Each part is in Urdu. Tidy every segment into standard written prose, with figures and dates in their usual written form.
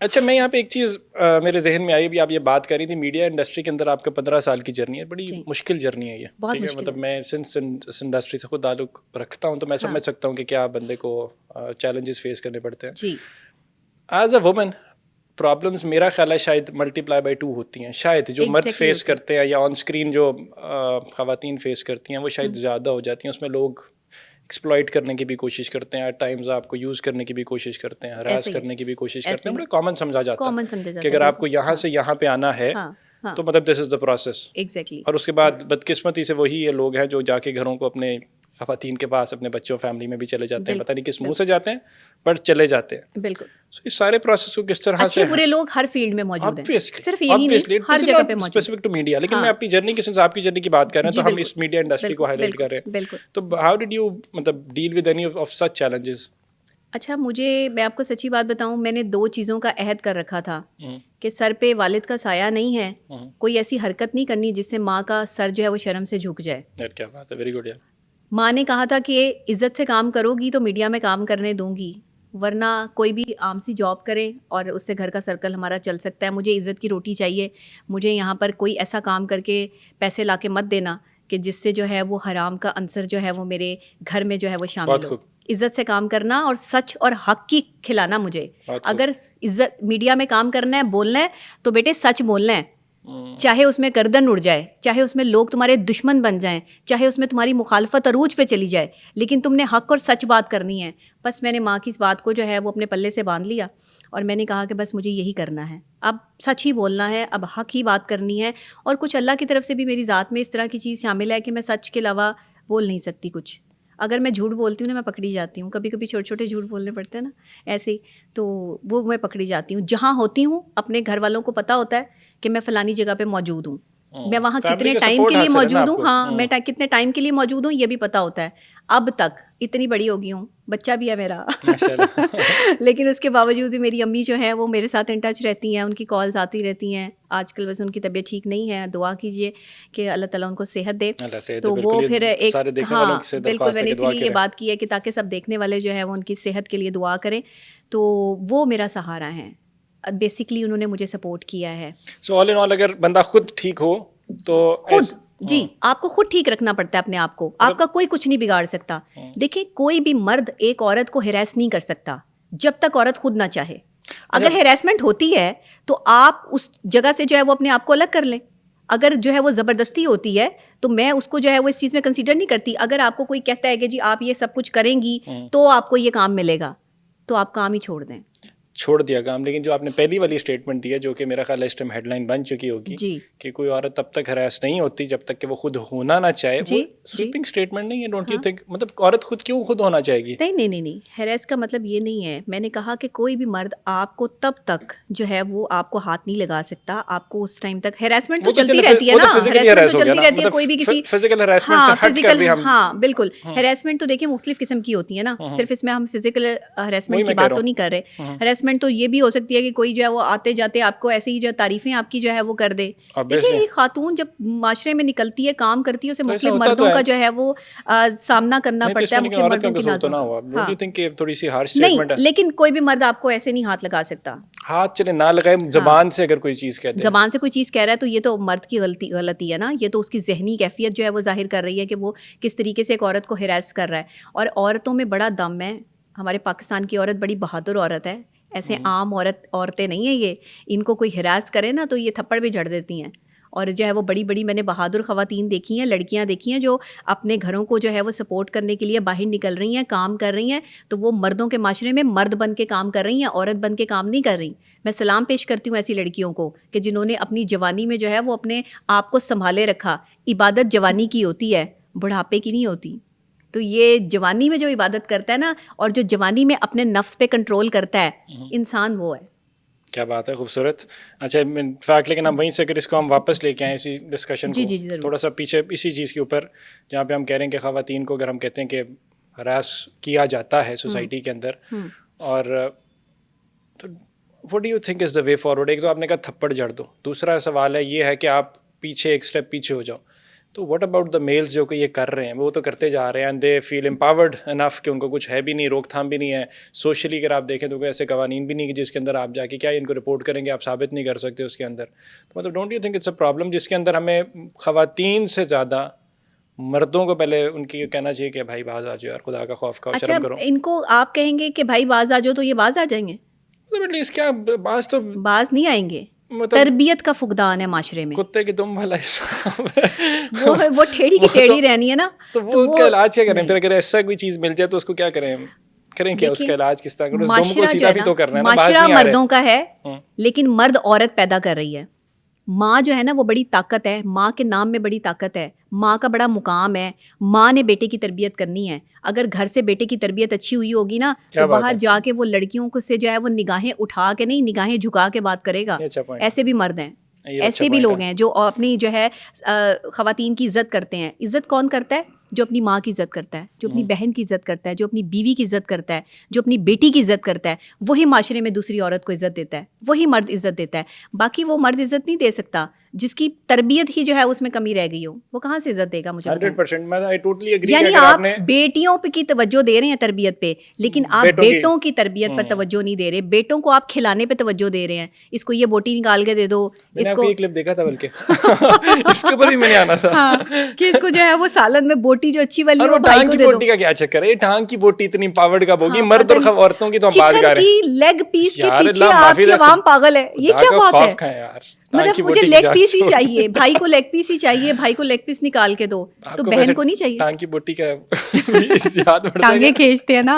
اچھا میں یہاں پہ ایک چیز میرے ذہن میں آئی بھی، آپ یہ بات کر رہی تھی میڈیا انڈسٹری کے اندر آپ کا 15 سال کی جرنی ہے، بڑی مشکل جرنی ہے یہ، ٹھیک ہے. مطلب میں سنس اس انڈسٹری سے خود تعلق رکھتا ہوں تو میں سمجھ سکتا ہوں کہ کیا بندے کو چیلنجز فیس کرنے پڑتے ہیں. ایز اے وومن پرابلمس میرا خیال ہے شاید ملٹی پلائی بائی 2 ہوتی ہیں، شاید جو مرد فیس کرتے ہیں یا آن اسکرین جو خواتین فیس کرتی ہیں وہ شاید زیادہ ہو جاتی ہیں. اس میں لوگ ایکسپلائٹ کرنے کی بھی کوشش کرتے ہیں، ایٹ ٹائمز آپ کو یوز کرنے کی بھی کوشش کرتے ہیں، ہراس کرنے کی بھی کوشش کرتے ہیں. بڑا کامن سمجھا جاتا ہے کہ اگر آپ کو یہاں سے یہاں پہ آنا ہے تو مطلب دس از دا پروسیس. اور اس کے بعد بدقسمتی سے وہی یہ لوگ ہیں جو جا کے گھروں کو اپنے خواتین کے پاس اپنے بچوں فیملی میں بھی چلے جاتے ہیں، پتہ نہیں کس منہ سے جاتے ہیں پر چلے جاتے ہیں. بالکل اس سارے پروسیس کو کس طرح سے برے لوگ ہر فیلڈ میں موجود ہیں، صرف یہی نہیں ہر جگہ پہ موجود اسپیسیفک ٹو میڈیا. لیکن میں اپنی جرنی کے سنس آپ کی جرنی کی بات کر رہے ہیں تو ہم اس میڈیا انڈسٹری کو ہائی لائٹ کر رہے ہیں. تو ہاؤ ڈڈ یو مطلب deal with any of such challenges? اچھا میں آپ کو سچی بات بتاؤں، میں نے 2 چیزوں کا عہد کر رکھا تھا کہ سر پہ والد کا سایہ نہیں ہے، کوئی ایسی حرکت نہیں کرنی جس سے ماں کا سر جو ہے وہ شرم سے جھک جائے. کیا بات ہے، ویری گڈ. ماں نے کہا تھا کہ عزت سے کام کرو گی تو میڈیا میں کام کرنے دوں گی، ورنہ کوئی بھی عام سی جاب کریں اور اس سے گھر کا سرکل ہمارا چل سکتا ہے. مجھے عزت کی روٹی چاہیے، مجھے یہاں پر کوئی ایسا کام کر کے پیسے لا کے مت دینا کہ جس سے جو ہے وہ حرام کا عنصر جو ہے وہ میرے گھر میں جو ہے وہ شامل ہو. عزت سے کام کرنا اور سچ اور حق کی کھلانا. مجھے اگر عزت میڈیا میں کام کرنا ہے، بولنا ہے تو بیٹے سچ بولنا ہے، چاہے اس میں گردن اڑ جائے، چاہے اس میں لوگ تمہارے دشمن بن جائیں، چاہے اس میں تمہاری مخالفت عروج پہ چلی جائے، لیکن تم نے حق اور سچ بات کرنی ہے. بس میں نے ماں کی اس بات کو جو ہے وہ اپنے پلے سے باندھ لیا اور میں نے کہا کہ بس مجھے یہی کرنا ہے، اب سچ ہی بولنا ہے، اب حق ہی بات کرنی ہے. اور کچھ اللہ کی طرف سے بھی میری ذات میں اس طرح کی چیز شامل ہے کہ میں سچ کے علاوہ بول نہیں سکتی کچھ. اگر میں جھوٹ بولتی ہوں نا میں پکڑی جاتی ہوں. کبھی کبھی چھوٹے چھوٹے جھوٹ بولنے پڑتے ہیں نا ایسے ہی، تو وہ میں پکڑی جاتی ہوں. جہاں ہوتی ہوں اپنے گھر والوں کو پتہ ہوتا ہے کہ میں فلانی جگہ پہ موجود ہوں، میں وہاں کتنے ٹائم کے لیے موجود ہوں، ہاں میں کتنے ٹائم کے لیے موجود ہوں یہ بھی پتہ ہوتا ہے. اب تک اتنی بڑی ہو گئی ہوں، بچہ بھی ہے میرا لیکن اس کے باوجود بھی میری امی جو ہیں وہ میرے ساتھ ان ٹچ رہتی ہیں، ان کی کالز آتی رہتی ہیں. آج کل بس ان کی طبیعت ٹھیک نہیں ہے، دعا کیجیے کہ اللہ تعالیٰ ان کو صحت دے. تو وہ پھر ایک ہاں بالکل میں نے اسی لیے یہ بات کی ہے کہ تاکہ سب دیکھنے والے جو ہے وہ ان کی صحت کے لیے دعا کریں. تو وہ میرا سہارا ہیں، بیسکلی انہوں نے مجھے سپورٹ کیا ہے. سو آل ان آل اگر بندہ خود ٹھیک ہو تو خود جی آپ کو خود ٹھیک رکھنا پڑتا ہے اپنے آپ کو، آپ کا کوئی کچھ نہیں بگاڑ سکتا. دیکھیں کوئی بھی مرد ایک عورت کو ہیراس نہیں کر سکتا جب تک عورت خود نہ چاہے. اگر ہیراسمنٹ ہوتی ہے تو آپ اس جگہ سے جو ہے وہ اپنے آپ کو الگ کر لیں. اگر جو ہے وہ زبردستی ہوتی ہے تو میں اس کو جو ہے وہ اس چیز میں کنسیڈر نہیں کرتی. اگر آپ کو کوئی کہتا ہے کہ جی آپ یہ سب کچھ کریں گی تو آپ کو یہ کام ملے گا تو آپ کام ہی چھوڑ دیں. چھوڑ دیا کام. لیکن جو آپ نے پہلی والی اسٹیٹمنٹ دی ہے جو کہ میرا خیال ہے اس ٹائم ہیڈ لائن بن چکی ہوگی کہ کوئی عورت تب تک ہراس نہیں ہوتی جب تک کہ وہ خود ہونا نہ چاہے، وہ سویپنگ اسٹیٹمنٹ نہیں ہے. ڈونٹ یو تھنک مطلب عورت خود کیوں خود ہونا چاہے گی؟ نہیں ہیراس کا مطلب یہ نہیں ہے. میں نے کہا کہ کوئی بھی مرد آپ کو تب تک جو ہے وہ آپ کو ہاتھ نہیں لگا سکتا. آپ کو اس ٹائم تک ہیراسمنٹ تو چلتی رہتی ہے نا، ہیراسمنٹ تو چلتی رہتی ہے کوئی بھی کسی فزیکل ہراسمنٹ سے ہٹ کر بھی ہم ہاں بالکل ہیراسمنٹ تو دیکھیں مختلف قسم کی ہوتی ہے نا، صرف اس میں ہم فزیکل ہیراسمنٹ کی بات تو نہیں کر رہے. ہیراسمنٹ تو یہ بھی ہو سکتی ہے کہ کوئی جو ہے وہ آتے جاتے آپ کو ایسے ہی جو تعریفیں آپ کی جو ہے وہ کر دے. دیکھیں یہ خاتون جب معاشرے میں نکلتی ہے کام کرتی ہے اسے مختلف مردوں کا جو ہے وہ سامنا کرنا پڑتا ہے، مختلف مردوں کی نہیں. لیکن کوئی بھی مرد آپ کو ایسے نہیں ہاتھ لگا سکتا. ہاتھ چلے نہ لگائے زبان سے اگر کوئی چیز کہتے ہیں، زبان سے کوئی چیز کہہ رہا ہے تو یہ تو مرد کی غلطی ہے نا. یہ تو اس کی ذہنی کیفیت جو ہے وہ ظاہر کر رہی ہے کہ وہ کس طریقے سے ایک عورت کو ہراس کر رہا ہے. اور عورتوں میں بڑا دم ہے. ہمارے پاکستان کی عورت بڑی بہادر عورت ہے، ایسے عام عورتیں نہیں ہیں یہ. ان کو کوئی ہراس کرے نا تو یہ تھپڑ بھی جھڑ دیتی ہیں. اور جو ہے وہ بڑی بڑی میں نے بہادر خواتین دیکھی ہیں، لڑکیاں دیکھی ہیں جو اپنے گھروں کو جو ہے وہ سپورٹ کرنے کے لیے باہر نکل رہی ہیں، کام کر رہی ہیں. تو وہ مردوں کے معاشرے میں مرد بن کے کام کر رہی ہیں، عورت بن کے کام نہیں کر رہی. میں سلام پیش کرتی ہوں ایسی لڑکیوں کو کہ جنہوں نے اپنی جوانی میں جو ہے وہ اپنے آپ کو سنبھالے رکھا. عبادت جوانی کی ہوتی ہے، بڑھاپے کی نہیں ہوتی. تو یہ جوانی میں جو عبادت کرتا ہے نا اور جو جوانی میں اپنے نفس پہ کنٹرول کرتا ہے انسان، وہ ہے. کیا بات ہے، خوبصورت. اچھا انفیکٹ لیکن ہم وہیں سے اگر اس کو ہم واپس لے کے آئیں اسی ڈسکشن کو تھوڑا سا پیچھے اسی چیز کے اوپر جہاں پہ ہم کہہ رہے ہیں کہ خواتین کو اگر ہم کہتے ہیں کہ ہراس کیا جاتا ہے سوسائٹی کے اندر، اور what do you think is the way forward? ایک تو آپ نے کہا تھپڑ جڑ دو، دوسرا سوال ہے یہ ہے کہ آپ پیچھے ایک اسٹیپ پیچھے ہو جاؤ. تو واٹ اباؤٹ دا میلز جو کہ یہ کر رہے ہیں, وہ تو کرتے جا رہے ہیں, اینڈ دے فیل امپاورڈ انف کہ ان کو کچھ ہے بھی نہیں, روک تھام بھی نہیں ہے سوشلی. اگر آپ دیکھیں تو کوئی ایسے قوانین بھی نہیں کہ جس کے اندر آپ جا کے کیا ان کو رپورٹ کریں گے, آپ ثابت نہیں کر سکتے اس کے اندر. تو مطلب don't you think it's a problem جس کے اندر ہمیں خواتین سے زیادہ مردوں کو پہلے ان کی کہنا چاہیے کہ بھائی باز آ جاؤ یار, خدا کا خوف کا شرم کرو. ان کو آپ کہیں گے کہ بھائی باز آ جاؤ تو یہ باز آ جائیں گے؟ مطلب ایٹ لیسٹ کیا باز تو باز نہیں آئیں گے. تربیت کا فقدان ہے معاشرے میں, کتے کی دم والا حساب وہ ٹھیڑی کی ٹیڑھی رہنی ہے نا. تو وہ ان کا علاج کیا کریں پھر؟ اگر ایسا کوئی چیز مل جائے تو اس کو کیا کریں کیا, اس کا علاج کس طرح کریں؟ دم کو سیدھا بھی تو کرنا ہے نا. معاشرہ مردوں کا ہے لیکن مرد عورت پیدا کر رہی ہے. ماں جو ہے نا وہ بڑی طاقت ہے, ماں کے نام میں بڑی طاقت ہے, ماں کا بڑا مقام ہے. ماں نے بیٹے کی تربیت کرنی ہے. اگر گھر سے بیٹے کی تربیت اچھی ہوئی ہوگی نا تو باہر جا کے وہ لڑکیوں کو سے جو ہے وہ نگاہیں اٹھا کے نہیں, نگاہیں جھکا کے بات کرے گا. ایسے بھی مرد ہیں, ایسے بھی لوگ ہیں جو اپنی جو ہے خواتین کی عزت کرتے ہیں. عزت کون کرتا ہے؟ جو اپنی ماں کی عزت کرتا ہے, جو اپنی بہن کی عزت کرتا ہے, جو اپنی بیوی کی عزت کرتا ہے, جو اپنی بیٹی کی عزت کرتا ہے, وہی معاشرے میں دوسری عورت کو عزت دیتا ہے, وہی مرد عزت دیتا ہے. باقی وہ مرد عزت نہیں دے سکتا جس کی تربیت ہی جو ہے اس میں کمی رہ گئی ہو. وہ کہاں سے عزت دے گا؟ مجھے 100% یعنی آپ بیٹیوں پہ کی توجہ دے رہے ہیں تربیت پہ, لیکن آپ بیٹوں کی تربیت پر توجہ نہیں دے رہے. بیٹوں کو آپ کھلانے پہ توجہ دے رہے ہیں. اس کو یہ بوٹی نکال کے دے دو, اس کو ایک کلپ دیکھا تھا بلکہ اس کے اوپر بھی میں نے آنا تھا کہ اس کو جو ہے وہ سالن میں بوٹی جو اچھی والی وہ ٹانگ کی بوٹی کا کیا چکر ہے؟ ٹانگ کی بوٹی اتنی پاورڈ کب ہوگی؟ مرد اور عورتوں کی تو ہم بات کر رہے ہیں. لیگ پیس کے پیچھے آپ کی عوام پاگل ہے. یہ کیا بات ہے یار؟ مطلب مجھے لیگ پیس ہی چاہیے, بھائی کو لیگ پیس ہی چاہیے, بھائی کو لیگ پیس نکال کے دو, تو بہن کو نہیں چاہیے. ٹانگ کی بوٹی کا یاد پڑتا ہے, ٹانگیں کھینچتے ہیں نا,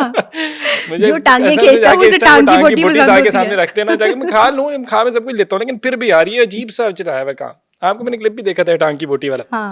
جو ٹانگیں کھینچتا ہے اسے ٹانگ کی بوٹی پسند ہوتی ہے. سامنے رکھتے ہیں نا, جا کے میں کھا لوں, کھا میں سب کچھ لیتا ہوں, لیکن پھر بھی یار یہ عجیب سا چلا ہے کام. آپ کو میں نے کلپ بھی دیکھا تھا ٹانگ کی بوٹی والا,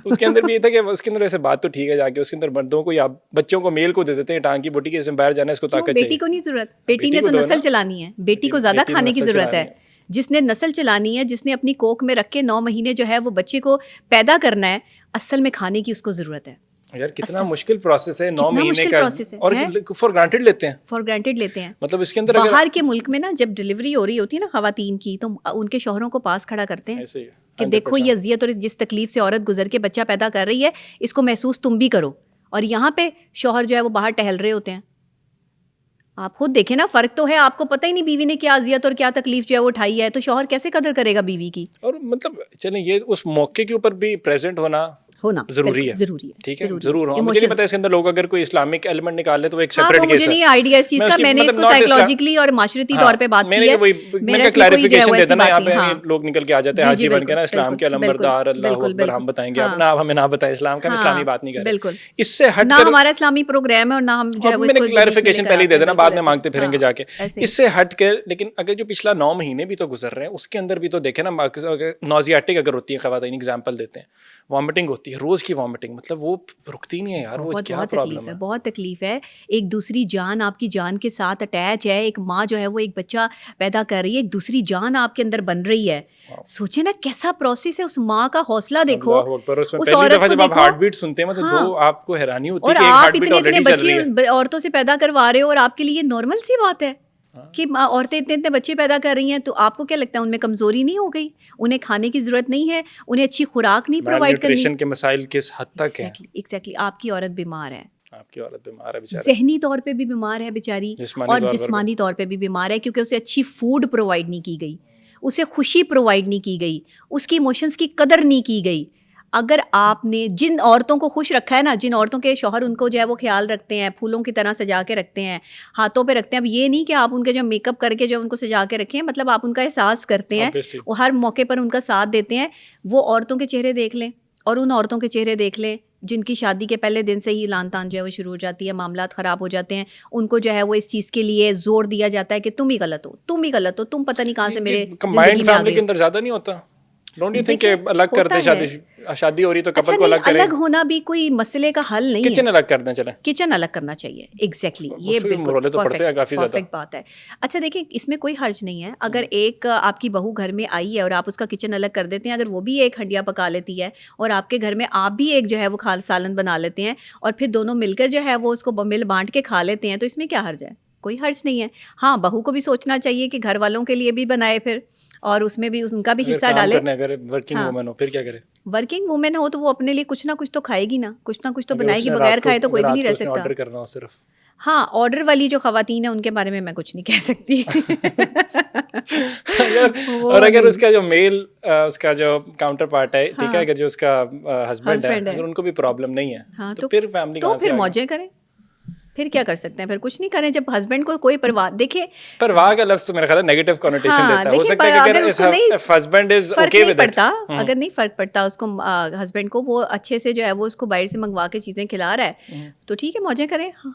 اس کے اندر بھی یہ تھا کہ اس کے اندر ایسے بات تو ٹھیک ہے, جا کے اس کے اندر مردوں کو یا بچوں کو میل کو دے دیتے ہیں ٹانگ کی بوٹی کے, اس میں باہر جانا ہے, اس کو طاقت چاہیے. بیٹی کو نہیں ضرورت, بیٹی نے تو نسل چلانی ہے, بیٹی کو زیادہ کھانے کی ضرورت ہے. جس نے نسل چلانی ہے, جس نے اپنی کوکھ میں رکھ کے 9 مہینے جو ہے وہ بچے کو پیدا کرنا ہے, اصل میں کھانے کی اس کو ضرورت ہے. یار کتنا مشکل پروسیس ہے 9 مہینے کا, اور فار گرانٹیڈ لیتے ہیں, فار گرانٹیڈ لیتے ہیں. مطلب اس کے اندر باہر کے ملک میں نا جب ڈلیوری ہو رہی ہوتی ہے نا خواتین کی, تو ان کے شوہروں کو پاس کھڑا کرتے ہیں کہ دیکھو یہ اذیت اور جس تکلیف سے عورت گزر کے بچہ پیدا کر رہی ہے, اس کو محسوس تم بھی کرو. اور یہاں پہ شوہر جو ہے وہ باہر ٹہل رہے ہوتے ہیں. آپ خود دیکھیں نا, فرق تو ہے. آپ کو پتہ ہی نہیں بیوی نے کیا اذیت اور کیا تکلیف جو ہے وہ اٹھائی ہے, تو شوہر کیسے قدر کرے گا بیوی کی؟ اور مطلب چلیں یہ اس موقع کے اوپر بھی پریزنٹ ہونا ضروری ہے, ٹھیک ہے, ضرور ہو. مجھے نہیں پتا اس کے اندر لوگ اگر کوئی اسلامک ایلیمنٹ نکال لے تو وہ ایک سیپریٹ کیس ہے. مجھے نہیں آئیڈیا اس چیز کا, میں نے اس کو سائیکولوجیکلی اور معاشرتی طور پہ بات کی ہے. میں نے کلیریفیکیشن دیتا نا, یہاں پہ لوگ نکل کے آ جاتے ہیں حاجی بن کے نا, اسلام کے علمبردار, اللہ اکبر, ہم بتائیں گے, اب ہمیں نہ بتائیں اسلام کا, ہم اسلامی بات نہیں کر رہے. بالکل, اس سے ہٹ نہ ہمارا اسلامی پروگرام ہے اور نہ ہم جو ہے وہ. میں نے کلیریفیکیشن پہلے ہی دے دینا, بعد میں مانگتے پھریں گے جا کے. اس سے ہٹ کے, لیکن اگر جو پچھلا 9 مہینے بھی تو گزر رہے ہیں, اس کے اندر بھی تو دیکھیں نا, نوزیاٹک اگر ہوتی ہے خواتین, ایگزامپل دیتے ہیں, وامٹنگ ہوتی ہے, روز کی وامٹنگ, مطلب وہ رکتی نہیں ہے یار. وہ کیا پرابلم ہے؟ بہت تکلیف ہے. ایک دوسری جان آپ کی جان کے ساتھ اٹیچ ہے. ایک ماں جو ہے وہ ایک بچہ پیدا کر رہی ہے, ایک دوسری جان آپ کے اندر بن رہی ہے. سوچے نا کیسا پروسیس ہے. اس ماں کا حوصلہ دیکھو, اس عورت کو دیکھو. ہارٹ بیٹ سنتے ہیں تو آپ کو حیرانی ہوتی ہے کہ آپ اتنے اتنے بچے عورتوں سے پیدا کروا رہے ہو, اور آپ کے لیے نارمل سی بات ہے کہ عورتیں اتنے اتنے بچے پیدا کر رہی ہیں. تو آپ کو کیا لگتا ہے ان میں کمزوری نہیں ہو گئی؟ انہیں کھانے کی ضرورت نہیں ہے, انہیں اچھی خوراک نہیں پرووائڈ کرنی. نیوٹریشن کے مسائل کس حد تک ہیں؟ ایگزیکٹلی. آپ کی عورت بیمار ہے, آپ کی عورت بیمار ہے بیچاری, ذہنی طور پہ بھی بیمار ہے بیچاری, اور جسمانی طور پہ بھی بیمار ہے, کیونکہ اسے اچھی فوڈ پرووائڈ نہیں کی گئی, اسے خوشی پرووائڈ نہیں کی گئی, اس کی ایموشنس کی قدر نہیں کی گئی. اگر آپ نے جن عورتوں کو خوش رکھا ہے نا, جن عورتوں کے شوہر ان کو جو ہے وہ خیال رکھتے ہیں, پھولوں کی طرح سجا کے رکھتے ہیں, ہاتھوں پہ رکھتے ہیں. اب یہ نہیں کہ آپ ان کے جو میک اپ کر کے جو ان کو سجا کے رکھیں, مطلب آپ ان کا احساس کرتے ہیں, وہ ہر موقع پر ان کا ساتھ دیتے ہیں. وہ عورتوں کے چہرے دیکھ لیں اور ان عورتوں کے چہرے دیکھ لیں جن کی شادی کے پہلے دن سے ہی لان تان جو ہے وہ شروع ہو جاتی ہے, معاملات خراب ہو جاتے ہیں. ان کو جو ہے وہ اس چیز کے لیے زور دیا جاتا ہے کہ تم ہی غلط ہو, تم ہی غلط ہو, تم پتہ نہیں کہاں سے میرے زندگی میں آ گئے. کے اندر زیادہ نہیں ہوتا. ڈونٹ یو تھنک کہ الگ کرتے, شادی ہو رہی تو کپل کو الگ کریں. الگ ہونا بھی کوئی مسئلے کا حل نہیں ہے. کچن الگ کر دیں, چلیں کچن الگ کرنا چاہیے. ایگزیکٹلی, یہ بالکل پرفیکٹ بات ہے. اچھا دیکھیں, اس میں کوئی حرج نہیں ہے اگر ایک آپ کی بہو گھر میں آئی ہے اور آپ اس کا کچن الگ کر دیتے ہیں. اگر وہ بھی ایک ہنڈیا پکا لیتی ہے اور آپ کے گھر میں آپ بھی ایک جو ہے وہ سالن بنا لیتے ہیں, اور پھر دونوں مل کر جو ہے وہ اس کو مل بانٹ کے کھا لیتے ہیں, تو اس میں کیا حرج ہے؟ کوئی حرج نہیں ہے. ہاں, بہو کو بھی سوچنا چاہیے کہ گھر والوں کے لیے بھی بنائے پھر, اور اس میں بھی ان کا بھی حصہ ڈالے. اگر ورکنگ وومن ہو پھر کیا کرے؟ ورکنگ وومن ہو تو وہ اپنے لیے کچھ نہ کچھ تو کھائے گی نا, کچھ نہ کچھ تو بنائے گی, بغیر کھائے تو کوئی بھی نہیں رہ سکتا. آرڈر کرنا ہو صرف. ہاں, آرڈر والی جو خواتین ہیں ان کے بارے میں کچھ نہیں کہہ سکتی. اور اگر اس کا جو میل اس کا جو کاؤنٹر پارٹ ہے, ٹھیک ہے, اگر جو اس کا ہسبینڈ ہے, اگر ان کو بھی پرابلم نہیں ہے تو پھر فیملی تو پھر موجیں کریں. پھر کیا کر سکتے ہیں, پھر کچھ نہیں کریں. جب ہسبینڈ کو کوئی پرواہ, دیکھیں پرواہ کا لفظ تو میرا خیال ہے نیگیٹو کنوٹیشن دیتا ہے. ہو سکتا ہے کہ اگر husband is okay with it, اگر نہیں فرق پڑتا اس کو, ہسبینڈ کو وہ اچھے سے جو ہے وہ اس کو باہر سے منگوا کے چیزیں کھلا رہا ہے تو ٹھیک ہے, موجیں کریں.